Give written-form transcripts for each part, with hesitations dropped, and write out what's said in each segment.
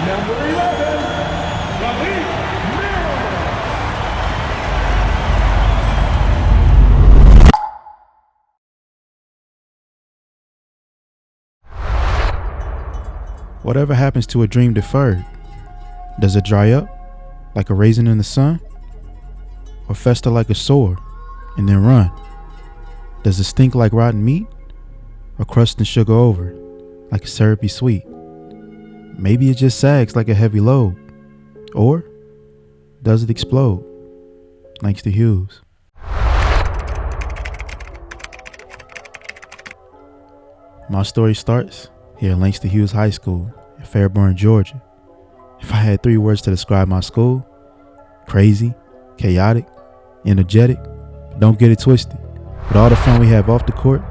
Number 11, Malik Vs. Whatever happens to a dream deferred? Does it dry up like a raisin in the sun? Or fester like a sore and then run? Does it stink like rotten meat? Or crust and sugar over like a syrupy sweet? Maybe it just sags like a heavy load. Or does it explode? Thanks to Hughes. My story starts here at Langston Hughes High School in Fairburn, Georgia. If I had 3 words to describe my school: crazy, chaotic, energetic. But don't get it twisted. With all the fun we have off the court,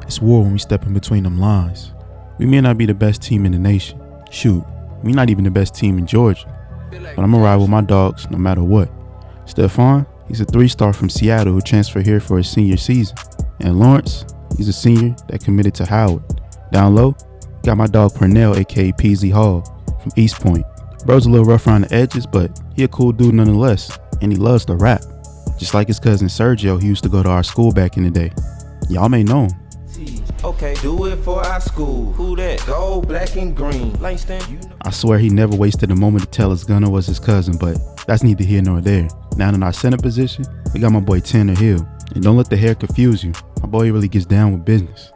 it's war when we step in between them lines. We may not be the best team in the nation. Shoot, we not even the best team in Georgia. But I'm gonna ride with my dogs no matter what. Stephon, he's a 3-star from Seattle who transferred here for his senior season. And Lawrence, he's a senior that committed to Howard. Down low, got my dog Pernell, aka PZ Hall, from East Point. Bro's a little rough around the edges, but he a cool dude nonetheless, and he loves to rap. Just like his cousin Sergio, he used to go to our school back in the day. Y'all may know him. Okay, do it for our school. Who that? Gold, black, and green. Langston, you know. I swear he never wasted a moment to tell us Gunner was his cousin, but that's neither here nor there. Now in our center position, we got my boy Tanner Hill. And don't let the hair confuse you. My boy really gets down with business.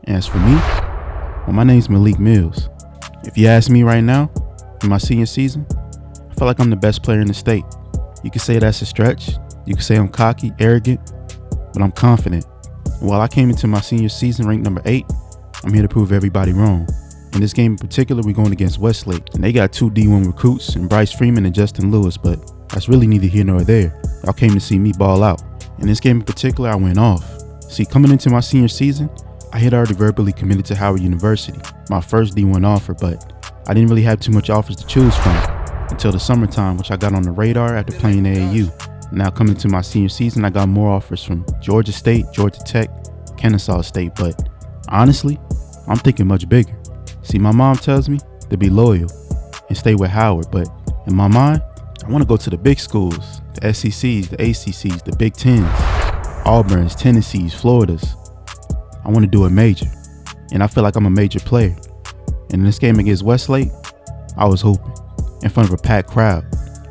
And as for me, well, my name's Malik Mills. If you ask me right now, in my senior season, I feel like I'm the best player in the state. You could say that's a stretch. You could say I'm cocky, arrogant, but I'm confident. And while I came into my senior season ranked number 8, I'm here to prove everybody wrong. In this game in particular, we're going against Westlake, and they got 2 D1 recruits in Bryce Freeman and Justin Lewis, but that's really neither here nor there. Y'all came to see me ball out. In this game in particular, I went off. See, coming into my senior season, I had already verbally committed to Howard University, my first D1 offer, but I didn't really have too much offers to choose from until the summertime, which I got on the radar after playing AAU. Now coming into my senior season, I got more offers from Georgia State, Georgia Tech, Kennesaw State, but honestly, I'm thinking much bigger. See, my mom tells me to be loyal and stay with Howard, but in my mind, I want to go to the big schools, the SECs, the ACCs, the Big Tens, Auburns, Tennessees, Floridas. I want to do it major, and I feel like I'm a major player. And in this game against Westlake, I was hooping in front of a packed crowd.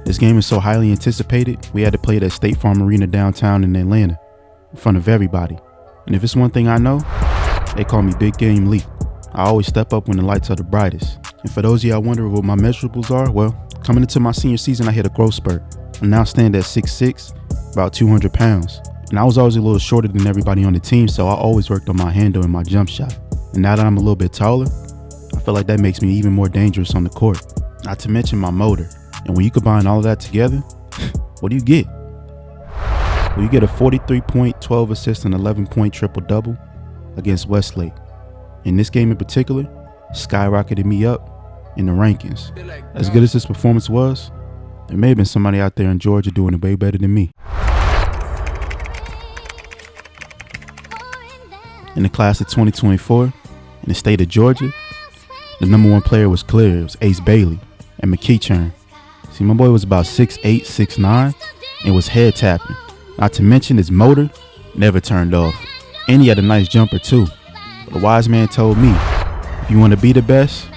This game is so highly anticipated, we had to play it at State Farm Arena downtown in Atlanta in front of everybody. And if it's one thing I know, they call me Big Game Lee. I always step up when the lights are the brightest. And for those of y'all wondering what my measurables are, well, coming into my senior season, I hit a growth spurt. I now stand at 6'6", about 200 pounds. And I was always a little shorter than everybody on the team, so I always worked on my handle and my jump shot. And now that I'm a little bit taller, I feel like that makes me even more dangerous on the court. Not to mention my motor. And when you combine all of that together, what do you get? Well, you get a 43-point, 12 assist, and 11-point triple-double against Westlake. In this game in particular, skyrocketed me up in the rankings. As good as this performance was, there may have been somebody out there in Georgia doing it way better than me. In the class of 2024, in the state of Georgia, the number 1 player was clear. It was Ace Bailey and McKeechern. See, my boy was about 6'8", 6'9", and was head tapping. Not to mention his motor never turned off. And he had a nice jumper too. But a wise man told me, if you want to be the best,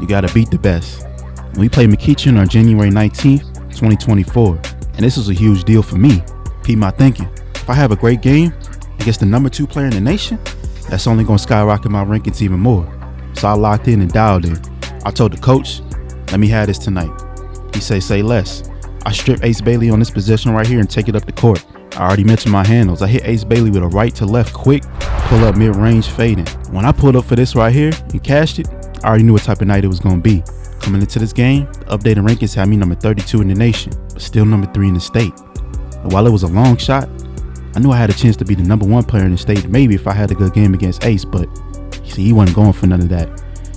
you got to beat the best. And we played McKeechern on January 19th, 2024. And this was a huge deal for me. Keep my thinking. If I have a great game against the number 2 player in the nation, that's only going to skyrocket my rankings even more. So I locked in and dialed in. I told the coach, let me have this tonight. He say less. I strip Ace Bailey on this possession right here and take it up the court. I already mentioned my handles. I hit Ace Bailey with a right to left quick, pull up mid-range fading. When I pulled up for this right here and cashed it, I already knew what type of night it was going to be. Coming into this game, the updated rankings had me number 32 in the nation, but still number 3 in the state. And while it was a long shot, I knew I had a chance to be the number 1 player in the state, maybe if I had a good game against Ace, but see, he wasn't going for none of that.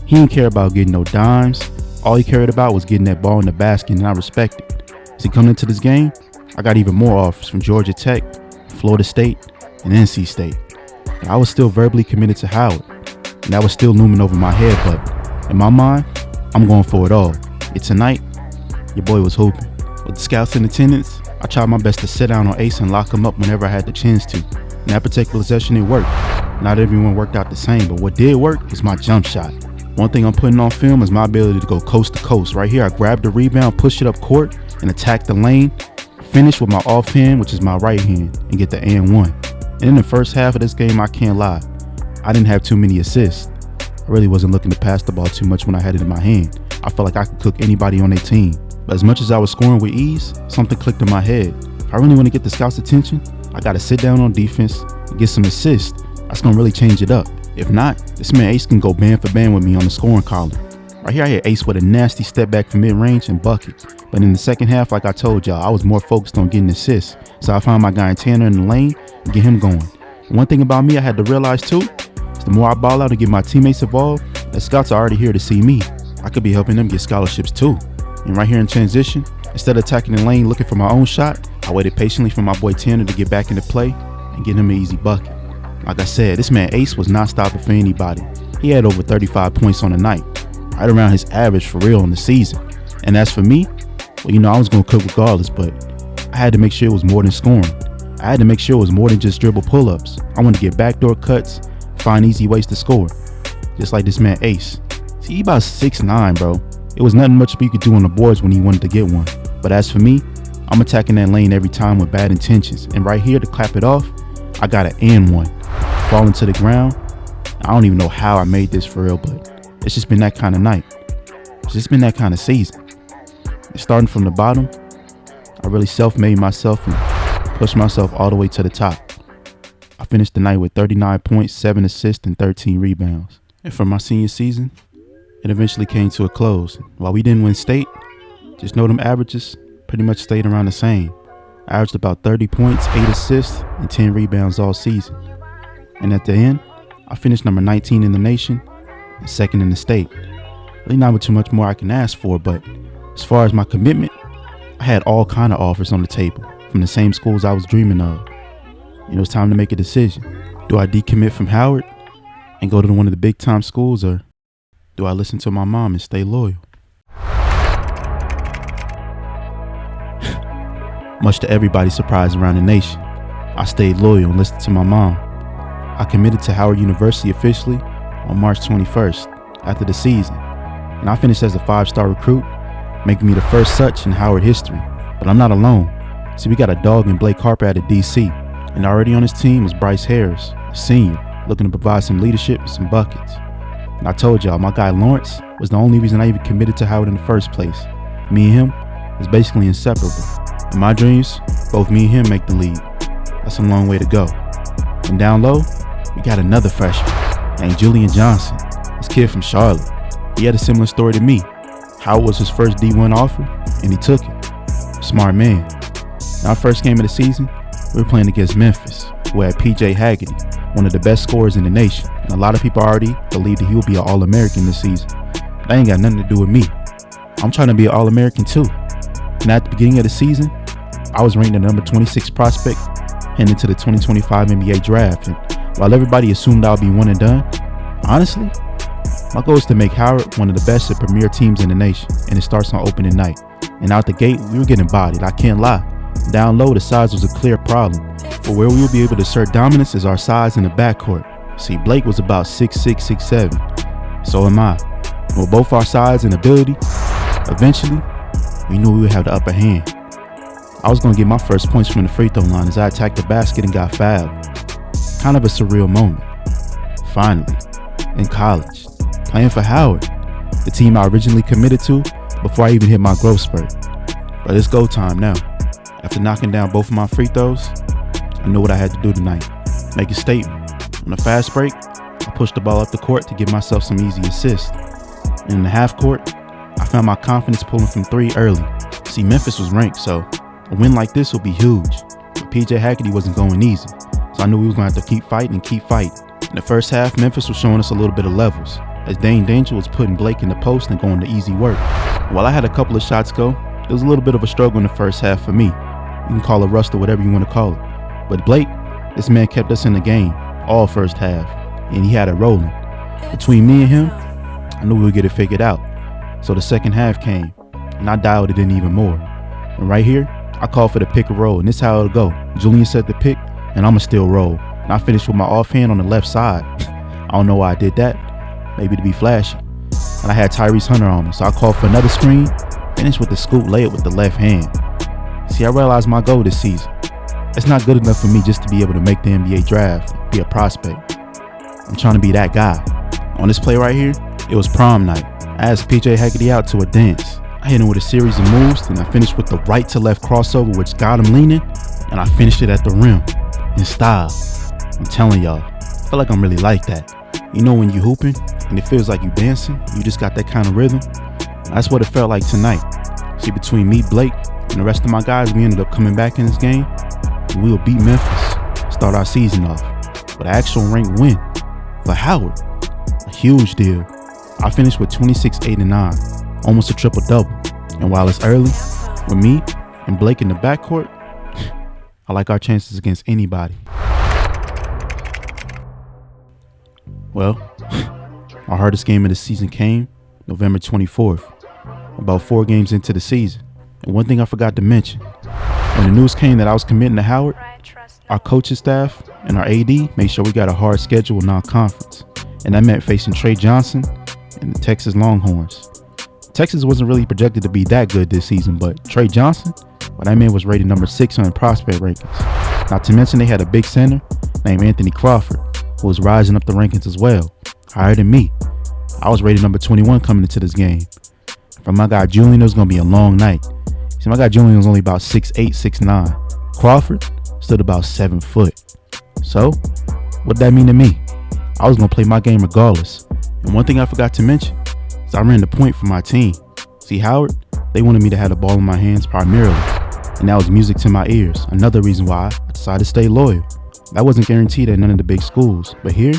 He didn't care about getting no dimes. All he cared about was getting that ball in the basket, and I respect it. See, coming into this game, I got even more offers from Georgia Tech, Florida State, and NC State. But I was still verbally committed to Howard, and that was still looming over my head, but in my mind, I'm going for it all. And tonight, your boy was hooping. With the scouts in attendance, I tried my best to sit down on Ace and lock him up whenever I had the chance to. In that particular session, it worked. Not everyone worked out the same, but what did work is my jump shot. One thing I'm putting on film is my ability to go coast to coast. Right here, I grabbed the rebound, push it up court, and attack the lane. Finish with my off hand, which is my right hand, and get the and one. And in the first half of this game, I can't lie, I didn't have too many assists. I really wasn't looking to pass the ball too much when I had it in my hand. I felt like I could cook anybody on their team. But as much as I was scoring with ease, something clicked in my head. If I really want to get the scouts' attention, I got to sit down on defense and get some assists. That's going to really change it up. If not, this man Ace can go band for band with me on the scoring column. Right here, I hit Ace with a nasty step back from mid-range and bucket. But in the second half, like I told y'all, I was more focused on getting assists. So I found my guy Tanner in the lane and get him going. One thing about me I had to realize too, is the more I ball out and get my teammates involved, the scouts are already here to see me. I could be helping them get scholarships too. And right here in transition, instead of attacking the lane looking for my own shot, I waited patiently for my boy Tanner to get back into play and get him an easy bucket. Like I said, this man Ace was not stopping for anybody. He had over 35 points on the night, right around his average for real in the season. And as for me, well, I was going to cook regardless, but I had to make sure it was more than scoring. I had to make sure it was more than just dribble pull-ups. I wanted to get backdoor cuts, find easy ways to score, just like this man Ace. See, he about 6'9", bro. It was nothing much you could do on the boards when he wanted to get one. But as for me, I'm attacking that lane every time with bad intentions. And right here to clap it off, I got an and one. Falling to the ground. I don't even know how I made this for real, but it's just been that kind of night. It's just been that kind of season. And starting from the bottom, I really self-made myself and pushed myself all the way to the top. I finished the night with 39 points, 7 assists, and 13 rebounds. And for my senior season, it eventually came to a close. While we didn't win state, just know them averages pretty much stayed around the same. I averaged about 30 points, 8 assists, and 10 rebounds all season. And at the end, I finished number 19 in the nation and second in the state. Really not with too much more I can ask for, but as far as my commitment, I had all kind of offers on the table from the same schools I was dreaming of. It was time to make a decision. Do I decommit from Howard and go to one of the big time schools, or do I listen to my mom and stay loyal? Much to everybody's surprise around the nation, I stayed loyal and listened to my mom. I committed to Howard University officially on March 21st after the season, and I finished as a 5-star recruit, making me the first such in Howard history. But I'm not alone. See, we got a dog in Blake Harper out of DC, and already on his team was Bryce Harris, a senior, looking to provide some leadership and some buckets. And I told y'all, my guy Lawrence was the only reason I even committed to Howard in the first place. Me and him is basically inseparable. In my dreams, both me and him make the league. That's a long way to go. And down low, we got another freshman named Julian Johnson, this kid from Charlotte. He had a similar story to me. Howard was his first D1 offer, and he took it. Smart man. In our first game of the season, we were playing against Memphis, who had PJ Haggerty, one of the best scorers in the nation. And a lot of people already believe that he will be an All-American this season. That ain't got nothing to do with me. I'm trying to be an All-American too. And at the beginning of the season, I was ranked the number 26 prospect heading into the 2025 NBA draft. And while everybody assumed I'll be one and done, honestly, my goal is to make Howard one of the best and premier teams in the nation, and it starts on opening night. And out the gate, we were getting bodied, I can't lie. Down low, the size was a clear problem, but where we will be able to assert dominance is our size in the backcourt. See, Blake was about 6'6", 6'7", so am I. With both our size and ability, eventually, we knew we would have the upper hand. I was going to get my first points from the free throw line as I attacked the basket and got fouled. Kind of a surreal moment. Finally, in college, playing for Howard, the team I originally committed to before I even hit my growth spurt. But it's go time now. After knocking down both of my free throws, I knew what I had to do tonight. Make a statement. On a fast break, I pushed the ball up the court to give myself some easy assists. And in the half court, I found my confidence pulling from 3 early. See, Memphis was ranked, so a win like this would be huge. But PJ Haggerty wasn't going easy, so I knew we was going to have to keep fighting and keep fighting. In the first half, Memphis was showing us a little bit of levels, as Dane Danger was putting Blake in the post and going to easy work. While I had a couple of shots go, it was a little bit of a struggle in the first half for me. You can call it rust or whatever you want to call it. But Blake, this man kept us in the game all first half, and he had it rolling. Between me and him, I knew we would get it figured out. So the second half came, and I dialed it in even more. And right here, I called for the pick and roll, and this is how it'll go. Julian set the pick, and I'ma still roll. And I finished with my offhand on the left side. I don't know why I did that. Maybe to be flashy. And I had Tyrese Hunter on me, so I called for another screen, finished with the scoop layup with the left hand. See, I realized my goal this season. It's not good enough for me just to be able to make the NBA draft, be a prospect. I'm trying to be that guy. On this play right here, it was prom night. I asked PJ Hackety out to a dance. I hit him with a series of moves, and I finished with the right to left crossover, which got him leaning, and I finished it at the rim in style. I'm telling y'all, I feel like I'm really like that. You know when you hooping and it feels like you dancing, you just got that kind of rhythm? That's what it felt like tonight. See, between me, Blake, and the rest of my guys, we ended up coming back in this game, and we will beat Memphis, start our season off with an actual ranked win for Howard. A huge deal. I finished with 26, 8, and 9, almost a triple-double. And while it's early, with me and Blake in the backcourt, I like our chances against anybody. Well, our hardest game of the season came November 24th, about 4 games into the season. And one thing I forgot to mention, when the news came that I was committing to Howard, our coaching staff and our AD made sure we got a hard schedule non-conference. And that meant facing Trey Johnson and the Texas Longhorns. Texas wasn't really projected to be that good this season, but Trey Johnson, well, that man was rated number 6 on prospect rankings. Not to mention they had a big center named Anthony Crawford, who was rising up the rankings as well, higher than me. I was rated number 21 coming into this game. For my guy Julian, it was going to be a long night. See, my guy Julian was only about 6'8", 6'9". Crawford stood about 7 foot. So, what did that mean to me? I was going to play my game regardless. And one thing I forgot to mention is I ran the point for my team. See, Howard, they wanted me to have the ball in my hands primarily. And that was music to my ears. Another reason why I decided to stay loyal. That wasn't guaranteed at none of the big schools. But here,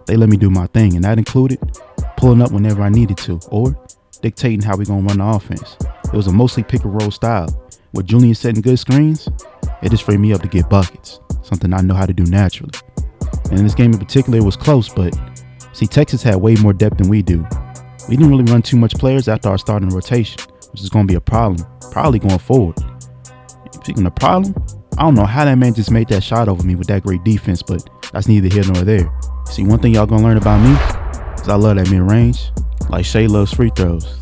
they let me do my thing. And that included pulling up whenever I needed to, or dictating how we're going to run the offense. It was a mostly pick and roll style. With Julian setting good screens, it just freed me up to get buckets, something I know how to do naturally. And in this game in particular, it was close, but see, Texas had way more depth than we do. We didn't really run too much players after our starting rotation, which is going to be a problem, probably going forward. Speaking of problem, I don't know how that man just made that shot over me with that great defense, but that's neither here nor there. See, one thing y'all gonna learn about me is I love that mid-range, like Shea loves free throws.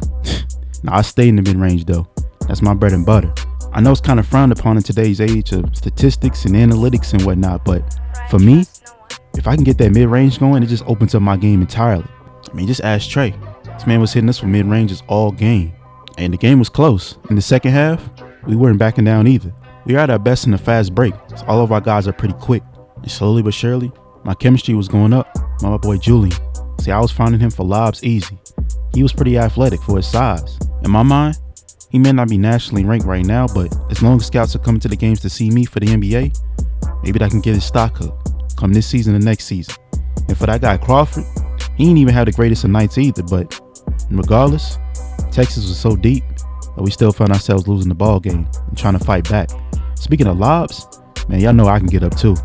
Now, I stay in the mid-range though. That's my bread and butter. I know it's kind of frowned upon in today's age of statistics and analytics and whatnot, but for me, if I can get that mid-range going, it just opens up my game entirely. I mean, just ask Trey. This man was hitting us with mid-ranges all game. And the game was close. In the second half, we weren't backing down either. We are at our best in the fast break, so all of our guys are pretty quick. And slowly but surely, my chemistry was going up. My boy Julian. See, I was finding him for lobs easy. He was pretty athletic for his size. In my mind, he may not be nationally ranked right now, but as long as scouts are coming to the games to see me for the NBA, maybe I can get his stock up come this season and next season. And for that guy Crawford, he ain't even have the greatest of nights either, but regardless, Texas was so deep that we still found ourselves losing the ball game and trying to fight back. Speaking of lobs, man, y'all know I can get up too.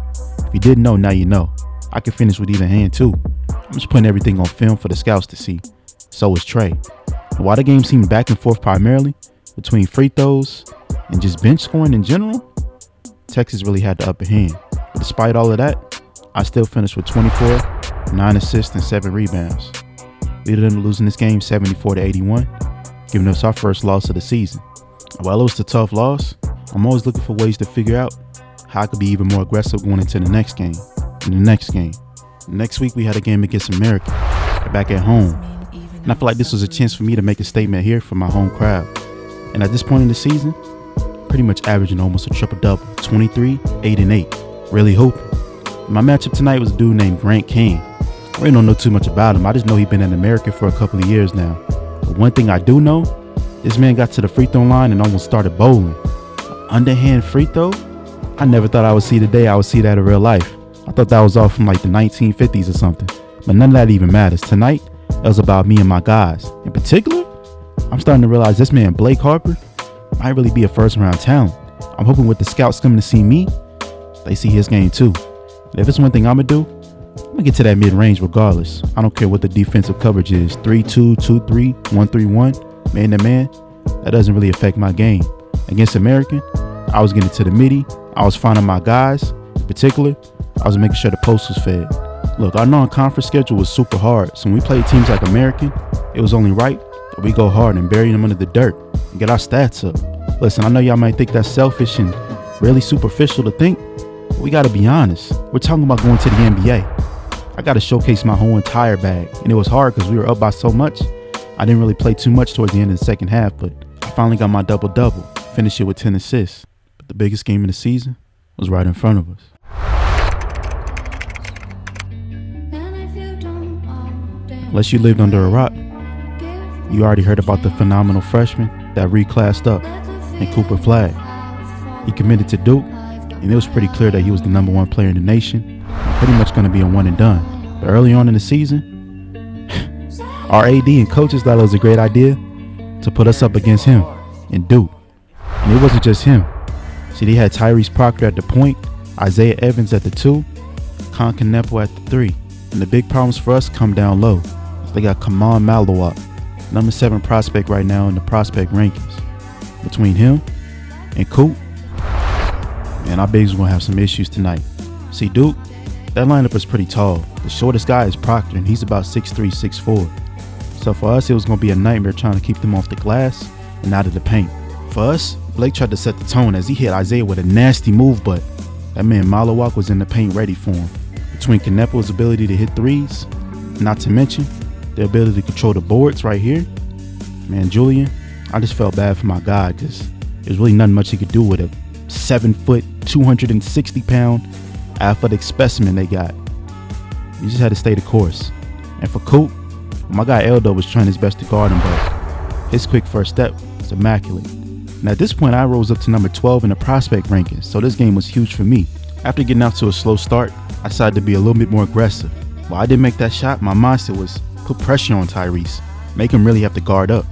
If you didn't know, now you know. I can finish with either hand too. I'm just putting everything on film for the scouts to see. So is Trey. And while the game seemed back and forth primarily between free throws and just bench scoring in general, Texas really had the upper hand. But despite all of that, I still finished with 24, 9 assists, and 7 rebounds. We ended up losing this game 74-81, giving us our first loss of the season. While it was a tough loss, I'm always looking for ways to figure out how I could be even more aggressive going into the next game, and the next game. Next week, we had a game against America, back at home. And I feel like this was a chance for me to make a statement here for my home crowd. And at this point in the season, pretty much averaging almost a triple-double, 23, 8, and 8. Really hooping. My matchup tonight was a dude named Grant King. I really don't know too much about him. I just know he's been in America for a couple of years now. But one thing I do know, this man got to the free throw line and almost started bowling. Underhand free throw? I never thought I would see the day I would see that in real life. I thought that was off from like the 1950s or something. But none of that even matters. Tonight, it was about me and my guys. In particular, I'm starting to realize this man, Blake Harper, might really be a first-round talent. I'm hoping with the scouts coming to see me, they see his game too. And if it's one thing I'm going to do, I'm gonna get to that mid-range regardless. I don't care what the defensive coverage is. 3-2, 2-3, 1-3-1, man to man. That doesn't really affect my game. Against American, I was getting to the midi. I was finding my guys. In particular, I was making sure the post was fed. Look, our non-conference schedule was super hard. So when we played teams like American, it was only right that we go hard and bury them under the dirt and get our stats up. Listen, I know y'all might think that's selfish and really superficial to think, but we gotta be honest. We're talking about going to the NBA. I gotta showcase my whole entire bag. And it was hard because we were up by so much. I didn't really play too much towards the end of the second half, but I finally got my double-double. Finished it with 10 assists. But the biggest game of the season was right in front of us. Unless you lived under a rock, you already heard about the phenomenal freshman that reclassed up in Cooper Flagg. He committed to Duke, and it was pretty clear that he was the #1 player in the nation, pretty much going to be a one and done. But early on in the season, our AD and coaches thought it was a great idea to put us up against him and Duke. And it wasn't just him. See, they had Tyrese Proctor at the point, Isaiah Evans at the 2, Concanepo at the 3. And the big problems for us come down low. They got alot, #7 prospect right now in the prospect rankings. Between him and Coop, man, our bigs are going to have some issues tonight. See, Duke, that lineup is pretty tall. The shortest guy is Proctor, and he's about 6'3", 6'4". So for us, it was going to be a nightmare trying to keep them off the glass and out of the paint. For us, Blake tried to set the tone as he hit Isaiah with a nasty move, but that man Malawak was in the paint ready for him. Between Canepo's ability to hit threes, not to mention the ability to control the boards right here, man, Julian, I just felt bad for my guy because there's really nothing much he could do with a 7-foot, 260-pound athletic specimen they got. You just had to stay the course. And for Coop, my guy Eldo was trying his best to guard him, but his quick first step was immaculate. And at this point, I rose up to number 12 in the prospect rankings, so this game was huge for me. After getting out to a slow start, I decided to be a little bit more aggressive. While I didn't make that shot, my mindset was put pressure on Tyrese, make him really have to guard up.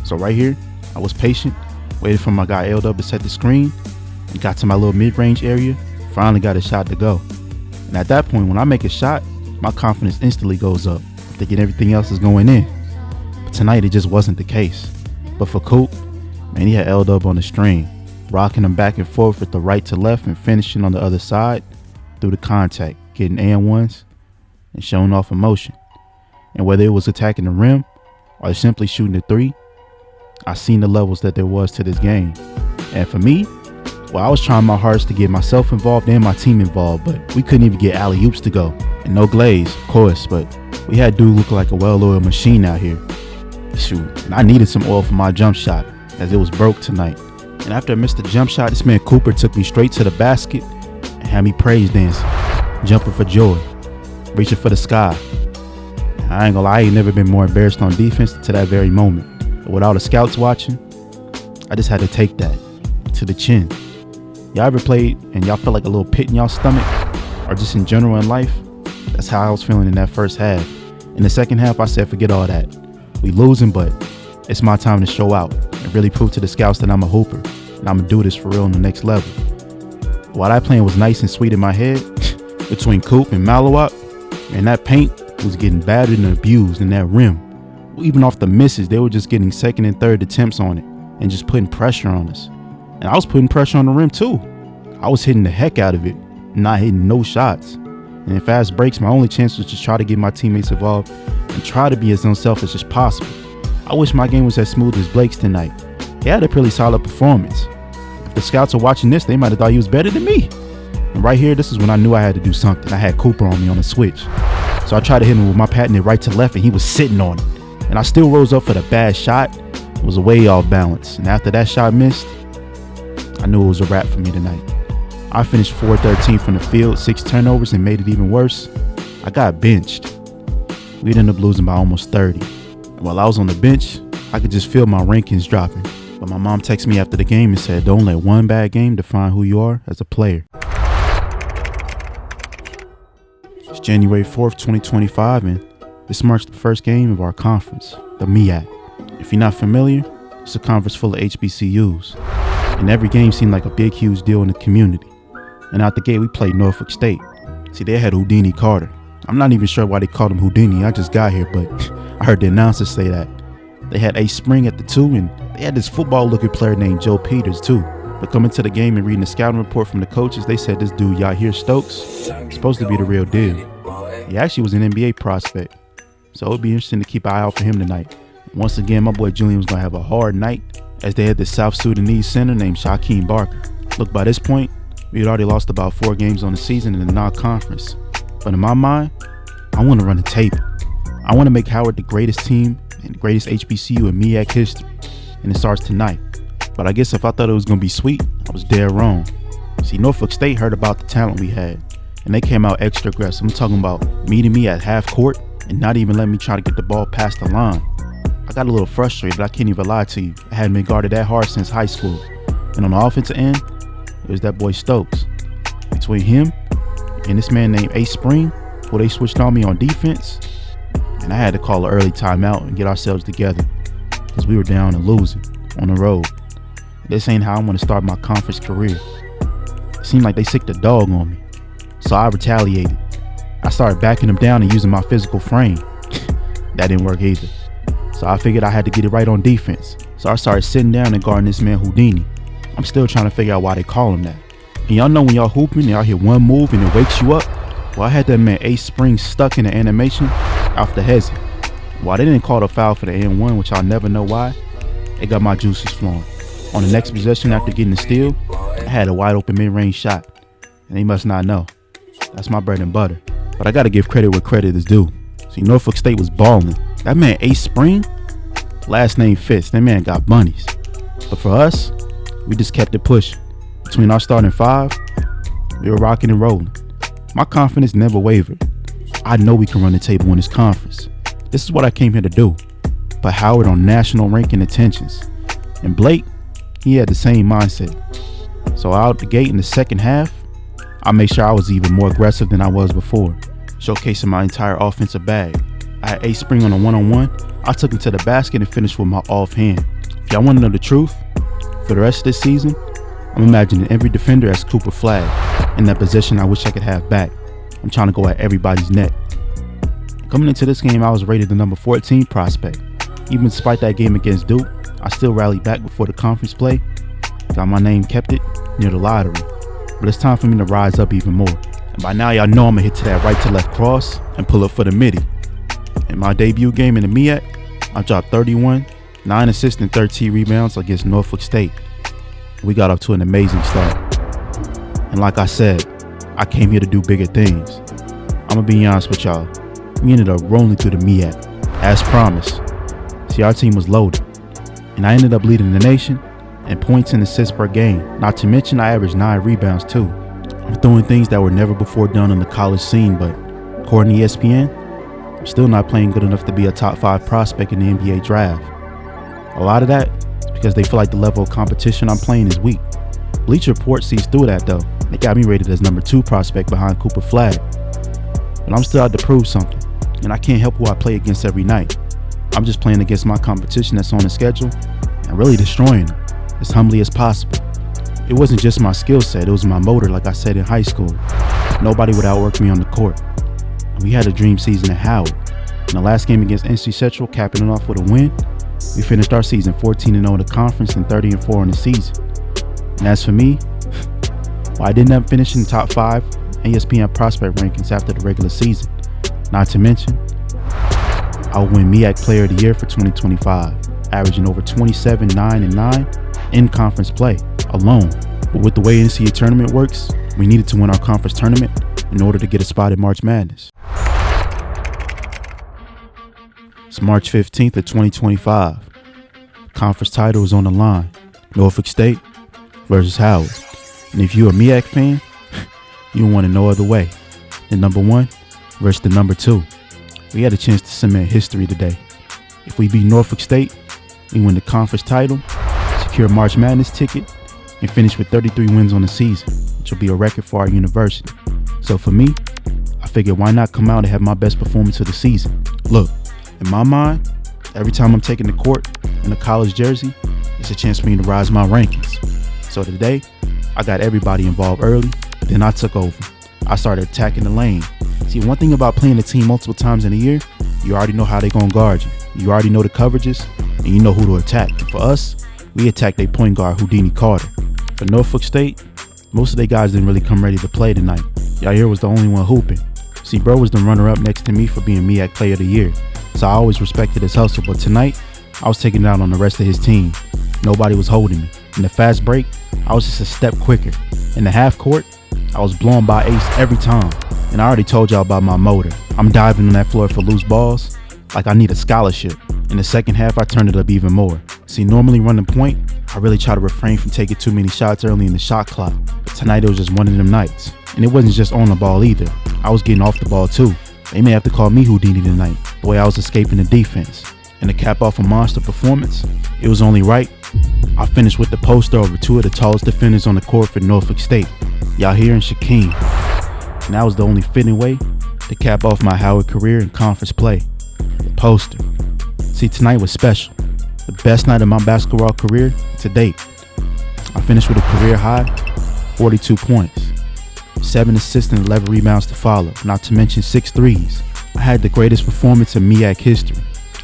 So right here, I was patient, waited for my guy Eldo to set the screen, and got to my little mid-range area, finally got a shot to go. And at that point, when I make a shot, my confidence instantly goes up, thinking everything else is going in. But tonight, it just wasn't the case. But for Coop, man, he had Eldo on the string, rocking him back and forth with the right to left and finishing on the other side through the contact, getting and-1s and showing off emotion. And whether it was attacking the rim or simply shooting the 3, I seen the levels that there was to this game. And for me, well, I was trying my hardest to get myself involved and my team involved, but we couldn't even get alley-oops to go. And no glaze, of course, but we had dude look like a well-oiled machine out here. Shoot, and I needed some oil for my jump shot as it was broke tonight. And after I missed the jump shot, this man Cooper took me straight to the basket and had me praise dancing, jumping for joy, reaching for the sky. I ain't gonna lie, I ain't never been more embarrassed on defense to that very moment. But with all the scouts watching, I just had to take that to the chin. Y'all ever played and y'all felt like a little pit in y'all stomach, or just in general in life? That's how I was feeling in that first half. In the second half, I said, forget all that. We losing, but it's my time to show out and really prove to the scouts that I'm a hooper and I'm gonna do this for real on the next level. While that plan was nice and sweet in my head, between Coop and Malawak, and that paint was getting battered and abused in that rim. Even off the misses, they were just getting second and third attempts on it and just putting pressure on us. And I was putting pressure on the rim too. I was hitting the heck out of it, not hitting no shots. And in fast breaks, my only chance was to try to get my teammates involved and try to be as unselfish as possible. I wish my game was as smooth as Blake's tonight. He had a pretty solid performance. If the scouts are watching this, they might have thought he was better than me. And right here, this is when I knew I had to do something. I had Cooper on me on a switch. So I tried to hit him with my patented right to left, and he was sitting on it. And I still rose up for the bad shot. It was way off balance. And after that shot missed, I knew it was a wrap for me tonight. I finished 4-13 from the field, 6 turnovers, and made it even worse. I got benched. We ended up losing by almost 30. And while I was on the bench, I could just feel my rankings dropping. But my mom texted me after the game and said, don't let one bad game define who you are as a player. It's January 4th, 2025, and this marks the first game of our conference, the MEAC. If you're not familiar, it's a conference full of HBCUs. And every game seemed like a big, huge deal in the community. And out the gate, we played Norfolk State. See, they had Houdini Carter, I'm not even sure why they called him Houdini. I just got here, but I heard the announcers say that. They had Ace Spring at the 2, and they had this football-looking player named Joe Peters too. But coming to the game and reading the scouting report from the coaches, they said this dude Yahir Stokes is supposed to be the real deal. He actually was an NBA prospect, so it'd be interesting to keep an eye out for him tonight. Once again, my boy Julian was going to have a hard night as they had this South Sudanese center named Shaquem Barker. Look, by this point, we had already lost about 4 games on the season in the non-conference. But in my mind, I want to run the table. I want to make Howard the greatest team and the greatest HBCU in MEAC history, and it starts tonight. But I guess if I thought it was going to be sweet, I was dead wrong. See, Norfolk State heard about the talent we had, and they came out extra aggressive. I'm talking about meeting me at half court and not even letting me try to get the ball past the line. I got a little frustrated, I can't even lie to you. I hadn't been guarded that hard since high school. And on the offensive end, it was that boy Stokes. Between him and this man named Ace Spring, who they switched on me on defense, and I had to call an early timeout and get ourselves together because we were down and losing on the road. This ain't how I want to start my conference career. It seemed like they sicked a dog on me, so I retaliated. I started backing them down and using my physical frame. That didn't work either. So I figured I had to get it right on defense. So I started sitting down and guarding this man Houdini. I'm still trying to figure out why they call him that. And y'all know when y'all hooping and y'all hit one move and it wakes you up? Well, I had that man Ace Spring stuck in the animation off the hezzy. While they didn't call the foul for the N1, which I'll never know why, it got my juices flowing. On the next possession after getting the steal, I had a wide open mid-range shot. And they must not know. That's my bread and butter. But I gotta give credit where credit is due. See, Norfolk State was balling. That man Ace Spring, last name fits. That man got bunnies. But for us, we just kept it pushing. Between our starting 5, we were rocking and rolling. My confidence never wavered. I know we can run the table in this conference. This is what I came here to do. Put Howard on national ranking attentions. And Blake, he had the same mindset. So out the gate in the second half, I made sure I was even more aggressive than I was before, showcasing my entire offensive bag. I had Ace Spring on a one-on-one. I took him to the basket and finished with my offhand. If y'all want to know the truth, for the rest of this season, I'm imagining every defender as Cooper Flagg in that position I wish I could have back. I'm trying to go at everybody's neck. Coming into this game, I was rated the number 14 prospect. Even despite that game against Duke, I still rallied back before the conference play. Got my name kept it near the lottery. But it's time for me to rise up even more. And by now, y'all know I'm gonna hit to that right to left cross and pull up for the midi. In my debut game in the MEAC, I dropped 31, 9 assists and 13 rebounds against Norfolk State. We got off to an amazing start. And like I said, I came here to do bigger things. I'm gonna be honest with y'all. We ended up rolling through the MEAC, as promised. See, our team was loaded. And I ended up leading the nation in points and assists per game. Not to mention I averaged 9 rebounds too. I'm doing things that were never before done on the college scene, but according to ESPN, I'm still not playing good enough to be a top 5 prospect in the NBA draft. A lot of that is because they feel like the level of competition I'm playing is weak. Bleacher Report sees through that though. They got me rated as number 2 prospect behind Cooper Flagg. But I'm still out to prove something, and I can't help who I play against every night. I'm just playing against my competition that's on the schedule and really destroying them as humbly as possible. It wasn't just my skill set, it was my motor, like I said in high school. Nobody would outwork me on the court. And we had a dream season at Howard. In the last game against NC Central, capping it off with a win, we finished our season 14-0 in the conference and 30-4 in the season. And as for me, well, I didn't have finished in the top 5 ESPN prospect rankings after the regular season. Not to mention, I will win MEAC Player of the Year for 2025, averaging over 27, 9, and 9 in conference play alone. But with the way NCAA Tournament works, we needed to win our conference tournament in order to get a spot in March Madness. It's March 15th of 2025. Conference title is on the line. Norfolk State versus Howard. And if you're a MEAC fan, you don't want it no other way. The number 1 versus the number 2. We had a chance to cement history today. If we beat Norfolk State, we win the conference title, secure a March Madness ticket, and finish with 33 wins on the season, which will be a record for our university. So for me, I figured why not come out and have my best performance of the season. Look, in my mind, every time I'm taking the court in a college jersey, it's a chance for me to rise my rankings. So today, I got everybody involved early, then I took over. I started attacking the lane. See, one thing about playing a team multiple times in a year, you already know how they're going to guard you. You already know the coverages, and you know who to attack. And for us, we attacked their point guard, Houdini Carter. For Norfolk State, most of their guys didn't really come ready to play tonight. Yair was the only one hooping. See, bro was the runner-up next to me for being MEAC Player of the Year, so I always respected his hustle. But tonight, I was taking it out on the rest of his team. Nobody was holding me. In the fast break, I was just a step quicker. In the half court, I was blown by Ace every time. And I already told y'all about my motor. I'm diving on that floor for loose balls like I need a scholarship. In the second half, I turned it up even more. See, normally running point, I really try to refrain from taking too many shots early in the shot clock. But tonight, it was just one of them nights. And it wasn't just on the ball either. I was getting off the ball too. They may have to call me Houdini tonight, the way I was escaping the defense. And to cap off a monster performance, it was only right I finished with the poster over two of the tallest defenders on the court for Norfolk State, Yair and Shaquem. And that was the only fitting way to cap off my Howard career in conference play. The poster. See, tonight was special. The best night of my basketball career to date. I finished with a career high 42 points, 7 assists and 11 rebounds to follow, not to mention 6 threes. I had the greatest performance in MEAC history.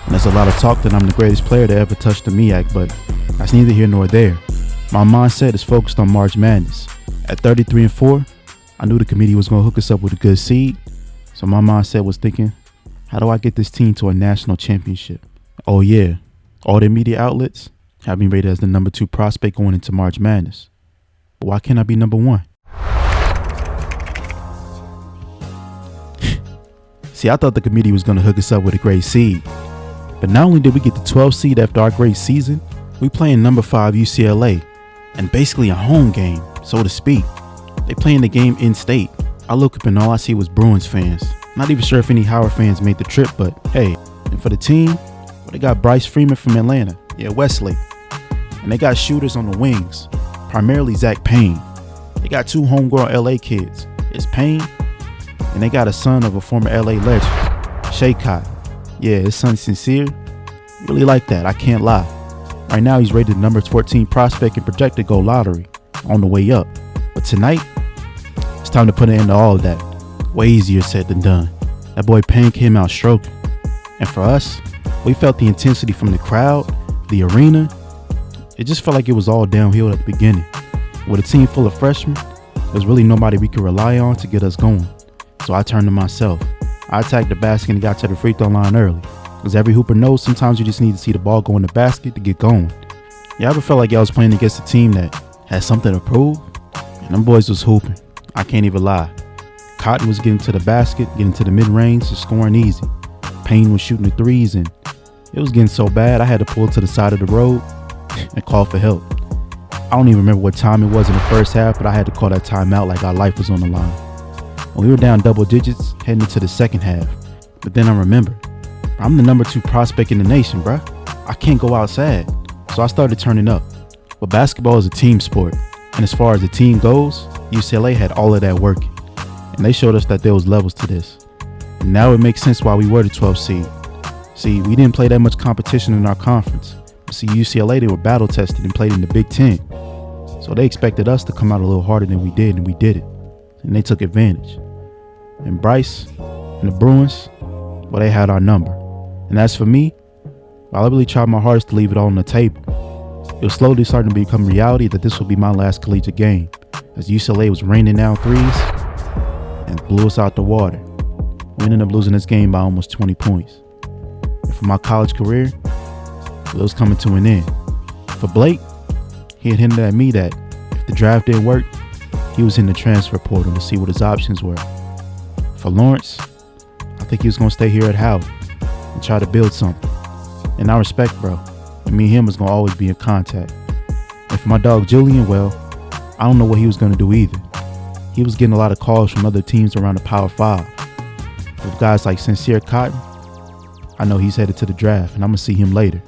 And there's a lot of talk that I'm the greatest player to ever touch the MEAC, but that's neither here nor there. My mindset is focused on March Madness. At 33-4, I knew the committee was going to hook us up with a good seed, so my mindset was thinking, how do I get this team to a national championship? Oh yeah, all the media outlets have me rated as the number 2 prospect going into March Madness. But why can't I be number 1? See, I thought the committee was going to hook us up with a great seed. But not only did we get the 12th seed after our great season, we playing number 5 UCLA, and basically a home game, so to speak. They playing the game in state. I look up and all I see was Bruins fans. Not even sure if any Howard fans made the trip, but hey. And for the team, well, they got Bryce Freeman from Atlanta, Westlake. And they got shooters on the wings, primarily Zach Payne. They got 2 homegrown LA kids. It's Payne, and they got a son of a former LA legend, Shaycott. Yeah, his son Sincere. Really like that, I can't lie. Right now he's rated the number 14 prospect and projected to go lottery, on the way up. But tonight, it's time to put an end to all of that. Way easier said than done. That boy Payne came out stroking. And for us, we felt the intensity from the crowd, the arena. It just felt like it was all downhill at the beginning. With a team full of freshmen, there's really nobody we could rely on to get us going. So I turned to myself. I attacked the basket and got to the free throw line early. Because every hooper knows sometimes you just need to see the ball go in the basket to get going. You ever felt like y'all was playing against a team that had something to prove? And them boys was hooping. I can't even lie. Cotton was getting to the basket, getting to the mid-range, and scoring easy. Payne was shooting the threes, and it was getting so bad I had to pull to the side of the road and call for help. I don't even remember what time it was in the first half, but I had to call that timeout like our life was on the line. We were down double digits heading into the second half. But then I remembered, I'm the number 2 prospect in the nation, bruh. I can't go outside. So I started turning up. But basketball is a team sport. And as far as the team goes, UCLA had all of that working. And they showed us that there was levels to this. And now it makes sense why we were the 12th seed. See, we didn't play that much competition in our conference. But see, UCLA, they were battle tested and played in the Big Ten. So they expected us to come out a little harder than we did, and we did it. And they took advantage. And Bryce and the Bruins, well, they had our number. And as for me, well, I really tried my hardest to leave it all on the table. It was slowly starting to become reality that this would be my last collegiate game, as UCLA was raining down threes and blew us out the water. We ended up losing this game by almost 20 points. And for my college career, well, it was coming to an end. For Blake, he had hinted at me that if the draft didn't work, he was in the transfer portal to see what his options were. For Lawrence, I think he was going to stay here at Howard and try to build something. And I respect bro. And me and him was going to always be in contact. And for my dog Julian, well, I don't know what he was going to do either. He was getting a lot of calls from other teams around the Power 5. With guys like Sincere Cotton, I know he's headed to the draft and I'm going to see him later.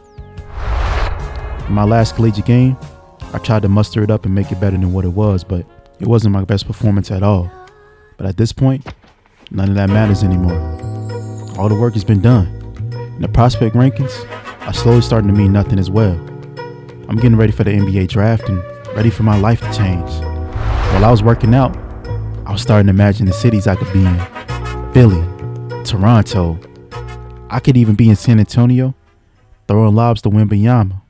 In my last collegiate game, I tried to muster it up and make it better than what it was, but it wasn't my best performance at all. But at this point, none of that matters anymore. All the work has been done. And the prospect rankings are slowly starting to mean nothing as well. I'm getting ready for the NBA draft and ready for my life to change. While I was working out, I was was starting to imagine the cities I could be in. Philly, Toronto. I could even be in San Antonio, throwing lobs to Wembanyama.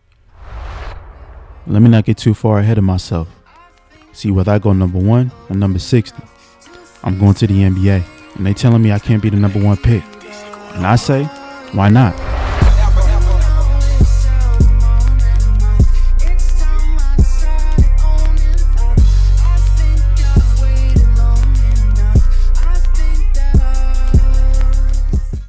Let me not get too far ahead of myself. See whether I go number 1 or number 60. I'm going to the NBA, and they telling me I can't be the number 1 pick. And I say, why not?